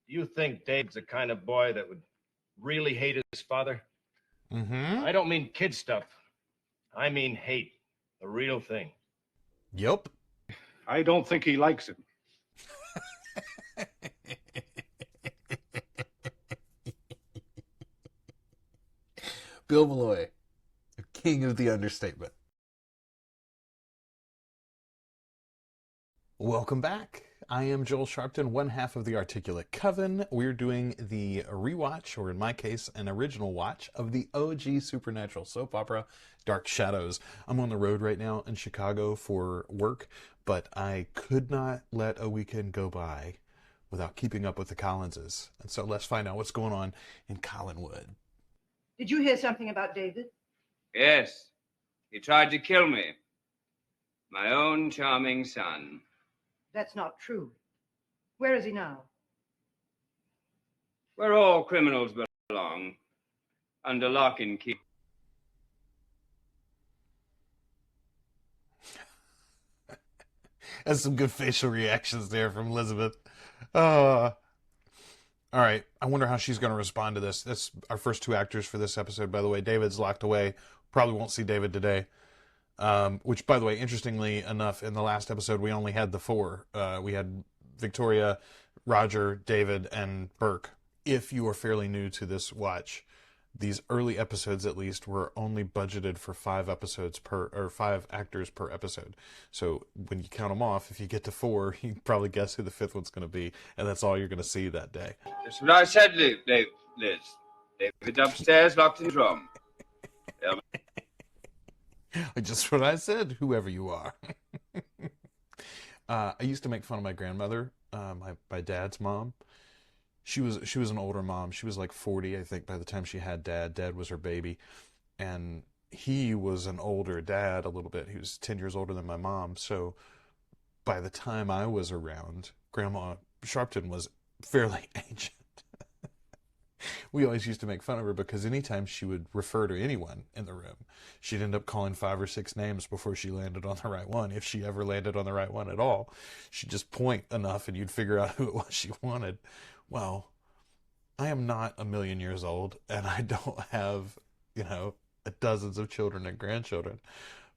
You think Dave's the kind of boy that would really hate his father? Mm-hmm. I don't mean kid stuff. I mean hate. The real thing. Yep. I don't think he likes him. Bill Malloy, king of the understatement. Welcome back. I am Joel Sharpton, one half of the Articulate Coven. We're doing the rewatch, or in my case, an original watch, of the OG supernatural soap opera, Dark Shadows. I'm on the road right now in Chicago for work, but I could not let a weekend go by without keeping up with the Collinses. And so let's find out what's going on in Collinwood. Did you hear something about David? Yes. He tried to kill me. My own charming son. That's not true. Where is he now? Where all criminals belong. Under lock and key. That's some good facial reactions there from Elizabeth. All right, I wonder how she's going to respond to this. That's our first two actors for this episode, by the way. David's locked away. Probably won't see David today. Which, by the way, interestingly enough, in the last episode, we only had the four. We had Victoria, Roger, David, and Burke. If you are fairly new to this watch, these early episodes, at least, were only budgeted for 5 actors per episode. So when you count them off, if you get to 4, you can probably guess who the 5th one's going to be, and that's all you're going to see that day. That's what I said, Liz. David's upstairs, locked in his room. Just what I said, whoever you are. I used to make fun of my grandmother, my dad's mom. She was an older mom. She was like 40, I think, by the time she had Dad. Dad was her baby. And he was an older dad a little bit. He was 10 years older than my mom. So by the time I was around, Grandma Sharpton was fairly ancient. We always used to make fun of her because anytime she would refer to anyone in the room, she'd end up calling 5 or 6 names before she landed on the right one. If she ever landed on the right one at all, she'd just point enough and you'd figure out who it was she wanted. Well, I am not a million years old and I don't have, dozens of children and grandchildren,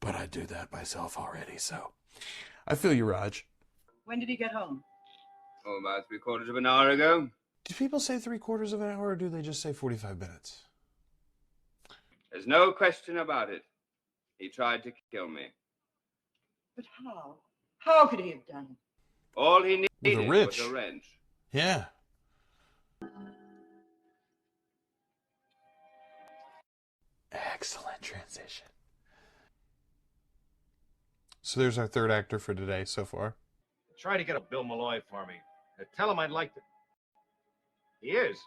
but I do that myself already. So I feel you, Raj. When did he get home? Oh, about 3/4 of an hour ago. Do people say 3/4 of an hour, or do they just say 45 minutes? There's no question about it. He tried to kill me. But how? How could he have done it? All he needed wrench. was a wrench. Yeah. Excellent transition. So there's our third actor for today so far. Try to get a Bill Malloy for me. Tell him I'd like to... He is.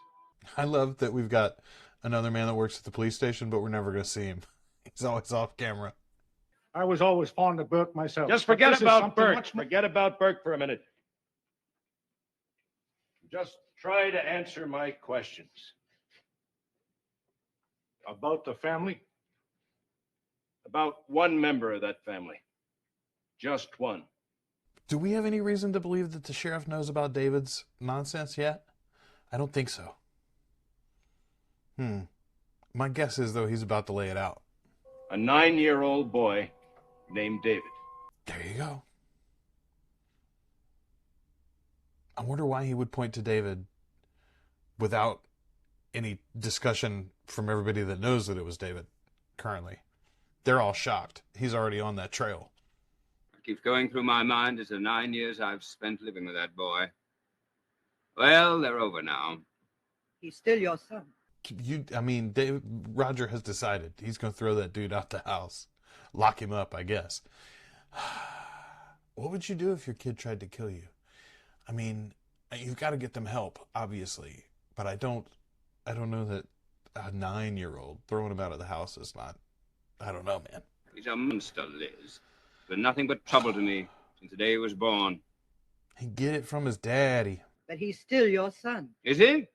I love that we've got another man that works at the police station, but we're never going to see him. He's always off camera. I was always fond of Burke myself. Just but forget this is about something Burke. much more- Forget about Burke for a minute. Just try to answer my questions. About the family? About one member of that family. Just one. Do we have any reason to believe that the sheriff knows about David's nonsense yet? I don't think so. My guess is, though, he's about to lay it out. A 9-year-old boy named David. There you go. I wonder why he would point to David without any discussion from everybody that knows that it was David currently. They're all shocked. He's already on that trail. What keeps going through my mind is the 9 years I've spent living with that boy. Well, they're over now. He's still your son. Roger has decided he's going to throw that dude out the house. Lock him up, I guess. What would you do if your kid tried to kill you? I mean, you've got to get them help, obviously. But I don't know that a 9-year-old throwing him out of the house is not... I don't know, man. He's a monster, Liz. Been nothing but trouble to me since the day he was born. He get it from his daddy. But he's still your son. Is he?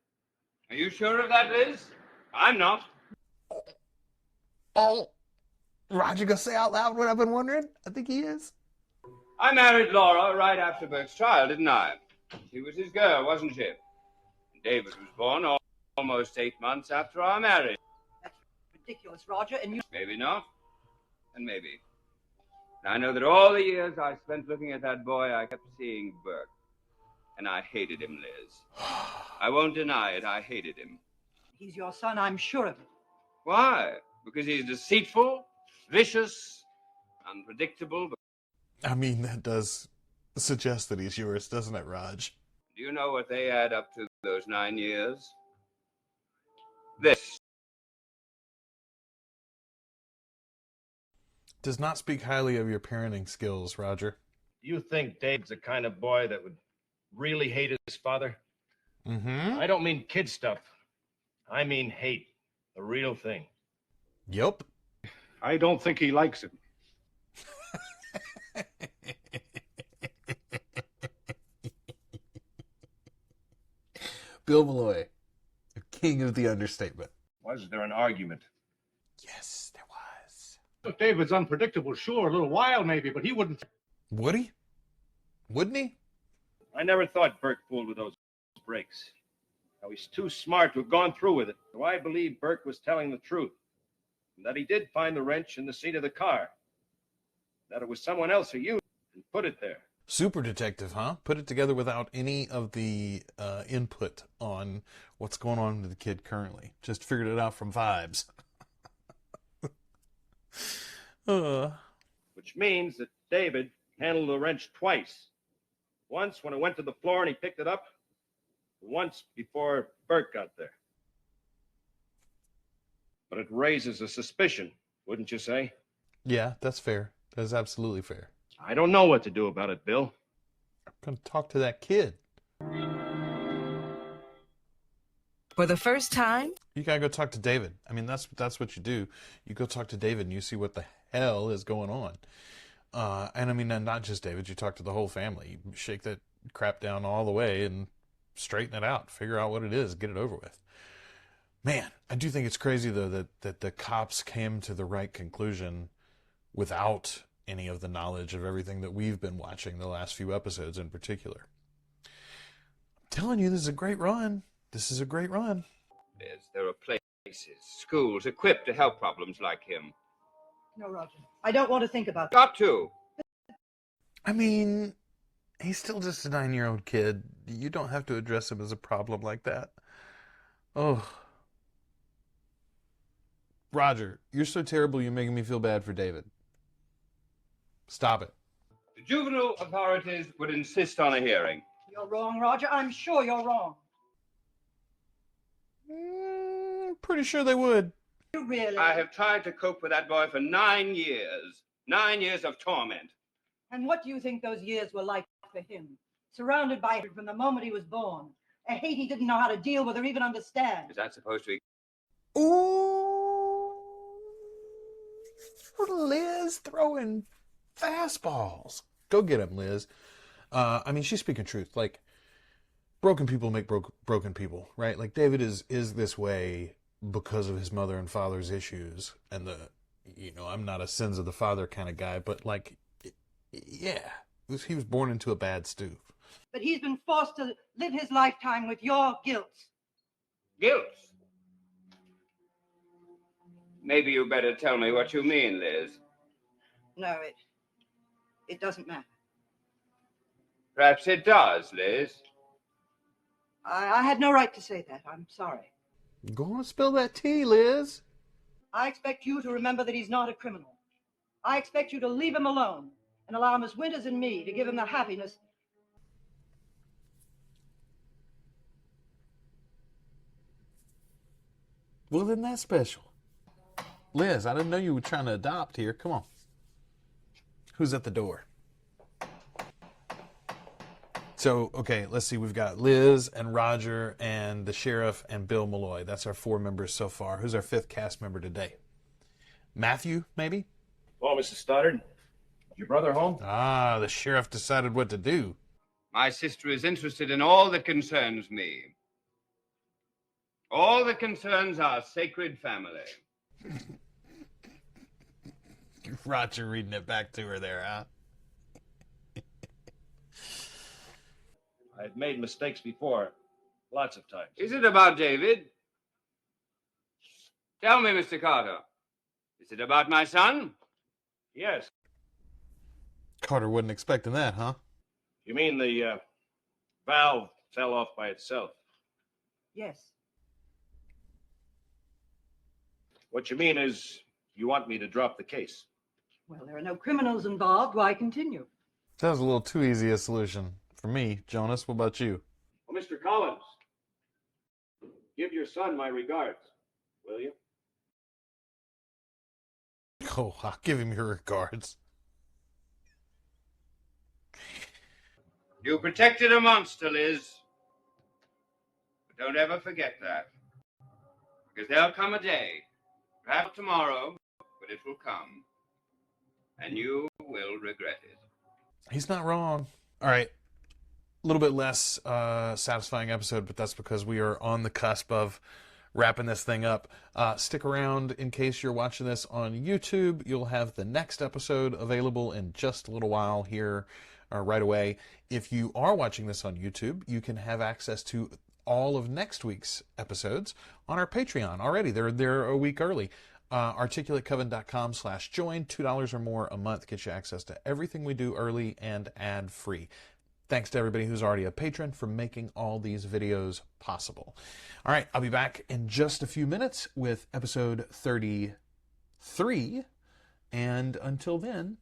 Are you sure of that, Liz? I'm not. Oh, Roger gonna say out loud what I've been wondering? I think he is. I married Laura right after Burke's trial, didn't I? She was his girl, wasn't she? David was born almost 8 months after our marriage. That's ridiculous, Roger, and you... Maybe not, and maybe. I know that all the years I spent looking at that boy, I kept seeing Burke. And I hated him, Liz. I won't deny it, I hated him. He's your son, I'm sure of it. Why? Because he's deceitful, vicious, unpredictable. I mean, that does suggest that he's yours, doesn't it, Raj? Do you know what they add up to those 9 years? This. Does not speak highly of your parenting skills, Roger. You think Dave's the kind of boy that would really hate his father? Mm-hmm. I don't mean kid stuff. I mean hate. The real thing. Yep. I don't think he likes him. Bill Malloy, king of the understatement. Was there an argument? Yes, there was. Look, David's unpredictable, sure, a little wild maybe, but he wouldn't... Would he? Wouldn't he? I never thought Burke fooled with those brakes. Now, he's too smart to have gone through with it. So I believe Burke was telling the truth. And that he did find the wrench in the seat of the car. That it was someone else who used it and put it there. Super detective, huh? Put it together without any of the input on what's going on with the kid currently. Just figured it out from vibes. Which means that David handled the wrench twice. Once when it went to the floor and he picked it up. Once before Burke got there. But it raises a suspicion, wouldn't you say? Yeah, that's fair. That's absolutely fair. I don't know what to do about it, Bill. I'm going to talk to that kid. For the first time? You got to go talk to David. I mean, that's what you do. You go talk to David and you see what the hell is going on. And I mean, not just David. You talk to the whole family. You shake that crap down all the way and straighten it out. Figure out what it is. Get it over with. Man, I do think it's crazy, though, that the cops came to the right conclusion without any of the knowledge of everything that we've been watching the last few episodes in particular. I'm telling you, this is a great run. This is a great run. Yes, there are places, schools equipped to help problems like him. No, Roger, I don't want to think about that. Got to. I mean, he's still just a 9-year-old kid. You don't have to address him as a problem like that. Oh. Roger, you're so terrible you're making me feel bad for David. Stop it. The juvenile authorities would insist on a hearing. You're wrong, Roger. I'm sure you're wrong. Pretty sure they would. You really? I have tried to cope with that boy for 9 years. 9 years of torment. And what do you think those years were like for him? Surrounded by it from the moment he was born. A hate he didn't know how to deal with or even understand. Is that supposed to be... Ooh. Liz throwing fastballs. Go get him, Liz. I mean, she's speaking truth. Like, broken people make broken people, right? Like, David is this way because of his mother and father's issues. And I'm not a sins of the father kind of guy, but like, yeah, he was born into a bad stew. But he's been forced to live his lifetime with your guilt. Guilt? Maybe you better tell me what you mean, Liz. No, it doesn't matter. Perhaps it does, Liz. I had no right to say that. I'm sorry. Go on, spill that tea, Liz. I expect you to remember that he's not a criminal. I expect you to leave him alone and allow Miss Winters and me to give him the happiness. Well, isn't that special? Liz, I didn't know you were trying to adopt here. Come on. Who's at the door? So, okay, let's see. We've got Liz and Roger and the sheriff and Bill Malloy. That's our 4 members so far. Who's our 5th cast member today? Matthew, maybe? Well, Mrs. Stoddard, is your brother home? Ah, the sheriff decided what to do. My sister is interested in all that concerns me. All that concerns our sacred family. Roger reading it back to her there, huh? I had made mistakes before. Lots of times. Is it about David? Tell me, Mr. Carter. Is it about my son? Yes. Carter wasn't expecting that, huh? You mean the valve fell off by itself? Yes. What you mean is you want me to drop the case? Well, there are no criminals involved. Why continue? That was a little too easy a solution. For me, Jonas, what about you? Well, Mr. Collins, give your son my regards, will you? Oh, I'll give him your regards. You protected a monster, Liz. But don't ever forget that. Because there'll come a day, perhaps tomorrow, but it will come. And you will regret it. He's not wrong. All right. A little bit less satisfying episode, but that's because we are on the cusp of wrapping this thing up. Stick around in case you're watching this on YouTube. You'll have the next episode available in just a little while here, right away. If you are watching this on YouTube, you can have access to all of next week's episodes on our Patreon already. They're a week early. ArticulateCoven.com/join. $2 or more a month gets you access to everything we do early and ad-free. Thanks to everybody who's already a patron for making all these videos possible. All right, I'll be back in just a few minutes with episode 33. And until then,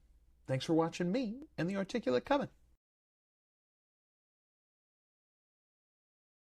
thanks for watching me and the Articulate Coven.